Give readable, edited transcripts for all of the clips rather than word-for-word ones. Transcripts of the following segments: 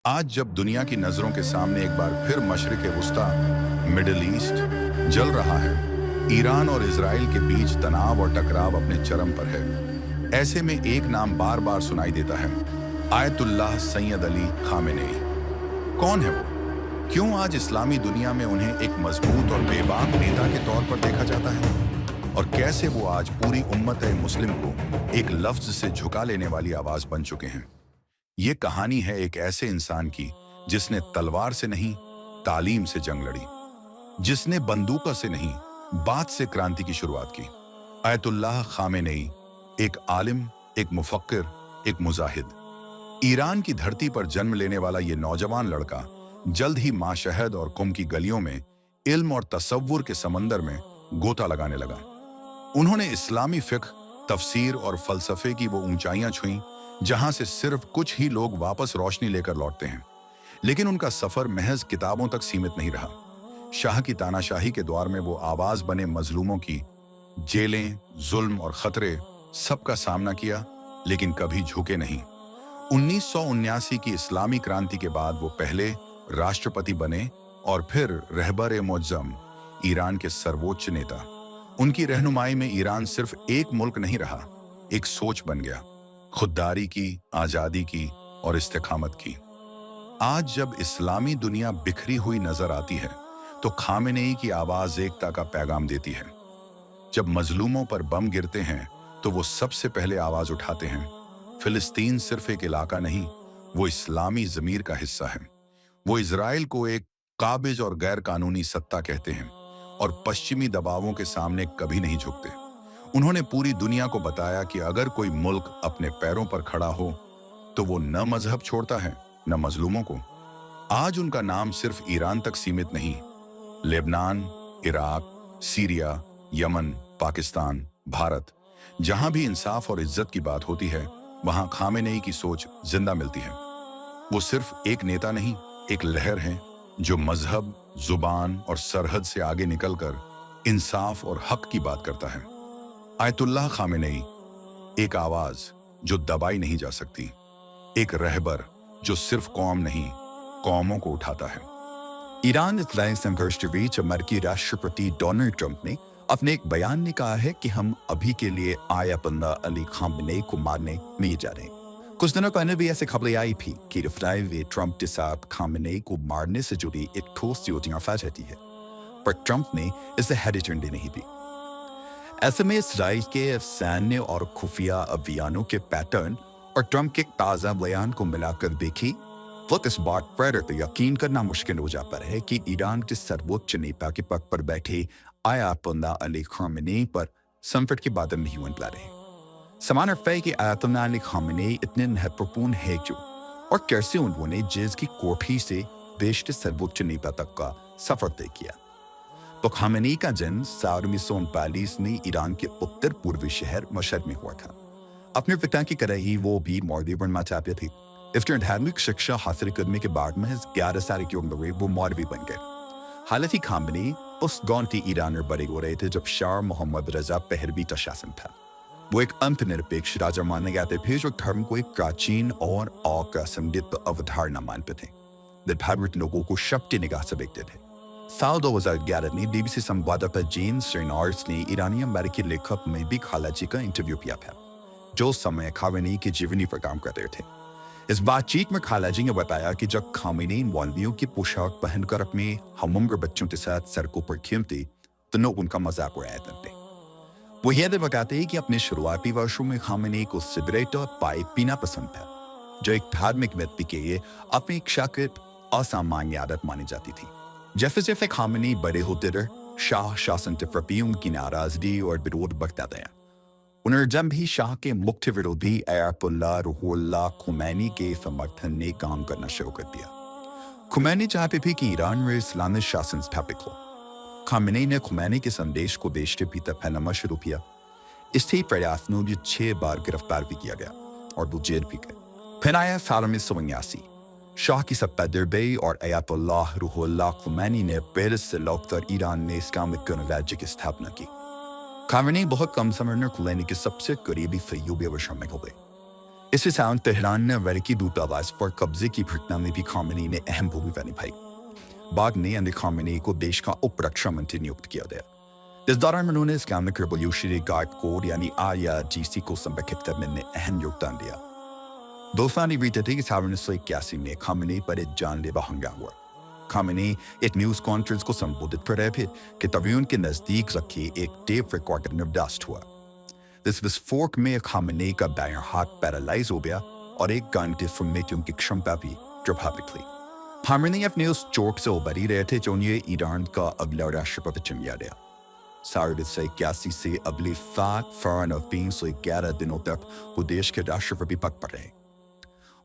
आज जब दुनिया की नजरों के सामने एक बार फिर मशरिक वस्ता मिडिल ईस्ट जल रहा है, ईरान और इजराइल के बीच तनाव और टकराव अपने चरम पर है। ऐसे में एक नाम बार बार सुनाई देता है, आयतुल्लाह सैयद अली खामेनेई। कौन है वो? क्यों आज इस्लामी दुनिया में उन्हें एक मजबूत और बेबाक नेता के तौर पर देखा जाता है? और कैसे वो आज पूरी उम्मत मुस्लिम को एक लफ्ज से झुका लेने वाली आवाज बन चुके हैं? ये कहानी है एक ऐसे इंसान की जिसने तलवार से नहीं, तालीम से जंग लड़ी, जिसने बंदूकों से नहीं, बात से क्रांति की शुरुआत की। आयतुल्लाह खामेनेई एक आलिम, एक मुफक्किर, एक मुजाहिद। ईरान की धरती पर जन्म लेने वाला ये नौजवान लड़का जल्द ही माशहद और कुम की गलियों में इल्म और तसव्वुर के समंदर में गोता लगाने लगा। उन्होंने इस्लामी फिक्र, तफसीर और फलसफे की वो ऊंचाइयां छुईं जहां से सिर्फ कुछ ही लोग वापस रोशनी लेकर लौटते हैं। लेकिन उनका सफर महज किताबों तक सीमित नहीं रहा। शाह की तानाशाही के द्वार में वो आवाज बने मजलूमों की जेलें, जुल्म और खतरे सबका सामना किया, लेकिन कभी झुके नहीं। 1979 की इस्लामी क्रांति के बाद वो पहले राष्ट्रपति बने और फिर रहबर मुअज्जम, ईरान के सर्वोच्च नेता। उनकी रहनुमाई में ईरान सिर्फ एक मुल्क नहीं रहा, एक सोच बन गया, खुददारी की, आजादी की और इस्तिकामत की। आज जब इस्लामी दुनिया बिखरी हुई नजर आती है तो खामेनेई की आवाज एकता का पैगाम देती है। जब मजलूमों पर बम गिरते हैं तो वो सबसे पहले आवाज उठाते हैं। फिलिस्तीन सिर्फ एक इलाका नहीं, वो इस्लामी जमीर का हिस्सा है। वो इजराइल को एक काबिज और गैर कानूनी सत्ता कहते हैं और पश्चिमी दबावों के सामने कभी नहीं झुकते। उन्होंने पूरी दुनिया को बताया कि अगर कोई मुल्क अपने पैरों पर खड़ा हो तो वो न मजहब छोड़ता है, न मजलूमों को। आज उनका नाम सिर्फ ईरान तक सीमित नहीं, Lebanon, Iraq, Syria, Yemen, Pakistan, Bharat, जहां भी इंसाफ और इज्जत की बात होती है, वहां खामेनेई की सोच जिंदा मिलती है। वो सिर्फ एक नेता नहीं, एक लहर है जो मजहब, जुबान और सरहद से आगे निकलकर इंसाफ और हक की बात करता है। आयतुल्लाह खामेनेई एक आवाज जो दबाई नहीं जा सकती, एक रहबर जो सिर्फ कौम नहीं, कौमों को उठाता है। ईरान इस्लामी संघर्ष के बीच अमेरिकी राष्ट्रपति डोनाल्ड ट्रंप ने अपने एक बयान में कहा है कि हम अभी के लिए आयतुल्लाह अली खामेनेई को मारने नहीं जा रहे। कुछ दिनों पहले भी ऐसे खबरें आई थी कि रफ्तार ट्रंप के साथ खामेनेई को मारने से जुड़ी एक ठोस योजना फैल रहती है, पर ट्रंप ने इसे हरी झंडी नहीं दी। ऐसे में इसराइल के सैन्य और खुफिया अभियानों के पैटर्न और ट्रंप के ताज़ा बयान को मिलाकर देखी तो इस बात पर यकीन करना मुश्किल हो जाता है कि ईरान के सर्वोच्च नेता के पद पर बैठे आयतुल्लाह अली खामेनेई पर संकट के बादल नहीं मंडरा रहे। सवाल है कि आयतुल्लाह अली खामेनेई इतने महत्वपूर्ण है क्यों, और कैसे उन्होंने जेल की कोठरी से देश के सर्वोच्च नेता तक का सफर तय किया। तो खामेनेई का जन्म 1939 में ईरान के उत्तर पूर्वी शहर मशहद में हुआ था। अपने पिता की तरह ही वो भी मौलवी बनना चाहते थे। इसके धार्मिक शिक्षा हासिल करने के बाद महज 11 साल की उम्र में वो मौलवी बन गए। हालांकि खामेनेई उस दौर के ईरान में बड़े हो रहे थे जब शाह मोहम्मद रजा पहलवी का शासन था। वो एक अंतनिरपेक्ष राजा माने जाते थे जो धर्म को एक प्राचीन और असंदिग्ध अवधारणा मानते थे। निर्धारित लोगों को शब्द की निगाह से देखते थे। साल 2011 में बीबीसी संवाददाता जेन श्रीनार्स ने ईरानी अमेरिकी लेखक मेहदी खालाजी का इंटरव्यू किया था, जो समय खामेनेई की जीवनी पर काम कर रहे थे। इस बातचीत में खालाजी ने बताया कि जब खामेनेई मौलवियों की पोशाक पहनकर अपने हमउम्र बच्चों के साथ सड़कों पर खेलते तो लोग उनका मजाक उड़ाया करते। वो यह भी बताते हैं कि अपने शुरुआती वर्षों में खामेनेई को सिगरेट और पाइप पीना पसंद था, जो एक धार्मिक व्यक्ति के लिए अपनी इच्छाकृत असामान्य आदत मानी जाती थी। जैसे जैसे खामेनेई बड़े होते रहे, शाह शासन के प्रति उनकी नाराजगी और विरोध बढ़ता गया। उन्होंने जब भी शाह के मुख्य विरोधी आयतुल्लाह रुहुल्लाह खुमैनी के समर्थन में काम करना शुरू कर दिया। खुमैनी चाहते थे कि ईरान में इस्लामिक शासन स्थापित हो। खामेनेई ने खुमैनी के संदेश को देश के भीतर फैलाना शुरू किया। इसी प्रयास में उन्हें 6 बार गिरफ्तार भी किया गया और वो जेल भी गए। फिर आया 1989, शाह की सत्ता गिर और आयतुल्लाह रुहुल्लाह खुमैनी ने पेरिस से लौटकर ईरान में इस्लामिक गणराज्य की स्थापना की। खामेनेई बहुत कम समय में खुमैनी के सबसे करीबी सहयोगी व शामिल हो गए। इसी साल तेहरान ने अमेरिकी दूतावास पर कब्जे की घटना में भी खामेनी ने अहम भूमिका निभाई। बाद में अली खामेनी को देश का उप रक्षा मंत्री नियुक्त किया गया। इस दौरान उन्होंने इस्लामिक रिवोल्यूशनरी गार्ड कोड यानी IRGC को संगठित करने में अहम योगदान दिया। 2 साल बीते थे कि 1981 में खामेनी पर एक जानलेवा हमला हुआ। खामेनी एक न्यूज कॉन्फ्रेंस को संबोधित कर रहे थे कि तभी उनके नजदीक रखे एक टेप रिकॉर्डर में ब्लास्ट हुआ। इस विस्फोट में खामेनी का बायां हाथ पैरालाइज हो गया और एक घंटे में उनकी क्षमता भी प्रभावित हुई। खामेनी अपने उस चोट से उबरी रहे थे जो उन्हें ईरान का अगला राष्ट्रपति चुन लिया गया। 1981 से अगले 7 फरवरी 311 दिनों तक वो देश के राष्ट्रपति पद पर रहे।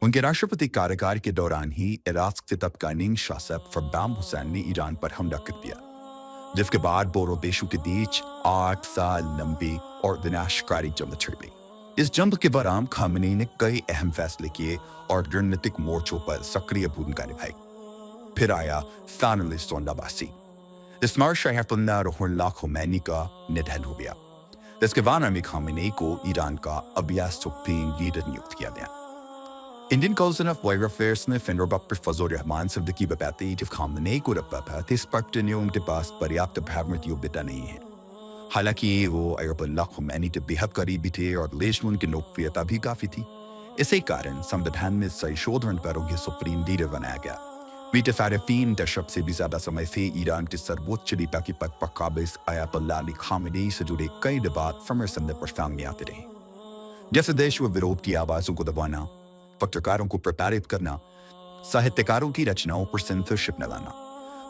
उनके राष्ट्रपति कार्यकाल के दौरान ही इराक के तत्कालीन शासक सद्दाम हुसैन ने ईरान पर हमला कर दिया, जिसके बाद दोनों देशों के बीच 8 साल लंबी और विनाशकारी जंग छिड़ गई। इस जंग के दौरान खामेनी ने कई अहम फैसले किए और रणनीतिक मोर्चों पर सक्रिय भूमिका निभाई। फिर आया सन 1989। इस मार्च अयतुल्लाह रुहुल्लाह खुमैनी का निधन हो गया। इसके बाद अमीर खामेनी को ईरान का अगला सुप्रीम लीडर नियुक्त किया गया। Indian council of world affairs में फेडरल डॉक्टर फजल रहमान सिद्दीकी बताते हैं कि खामेनी को रखा था इस वक्त उनके पास पर्याप्त धार्मिक योग्यता नहीं है। हालांकि वो अयतुल्लाह खुमैनी के बेहद करीबी थे और देश में उनकी लोकप्रियता भी काफी थी। इसी कारण संविधान में संशोधन पर उन्हें सुप्रीम लीडर बनाया गया। बीते 3.5 दशक से भी ज्यादा समय से ईरान के सर्वोच्च नेता के पद पर काबिज अयतुल्लाह अली खामेनी से जुड़े कई विवाद समय समय पर सामने आते रहे, जैसे देश व विरोध की आवाजों को दबाना, पत्रकारों को प्रताड़ित करना, साहित्यकारों की रचनाओं पर सेंसरशिप न लाना,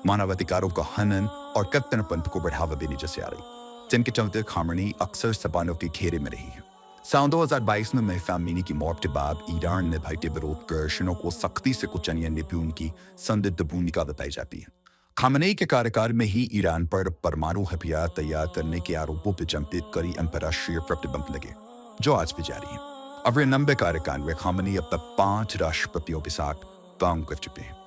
मानवाधिकारों का हनन और कट्टरपंथ को बढ़ावा देने जैसे आ रही, जिनके चलते खामेनी अक्सर सबानों के घेरे में रही है। साल 2022 में महसा अमीनी की मौत के बाद ईरान ने भारतीय विरोध प्रदर्शनों को सख्ती से कुचलने में भी उनकी संदिग्ध भूमिका बताई जाती है। खामेनी के कार्यकाल में ही ईरान पर परमाणु हथियार तैयार करने के आरोपों पर जमते कई अंतर्राष्ट्रीय प्रतिबंध लगे, जो आज भी जारी है। अब 90 कार्यकाल में खामेनी अब तक 5 राष्ट्रपतियों के साथ काम कर चुके हैं।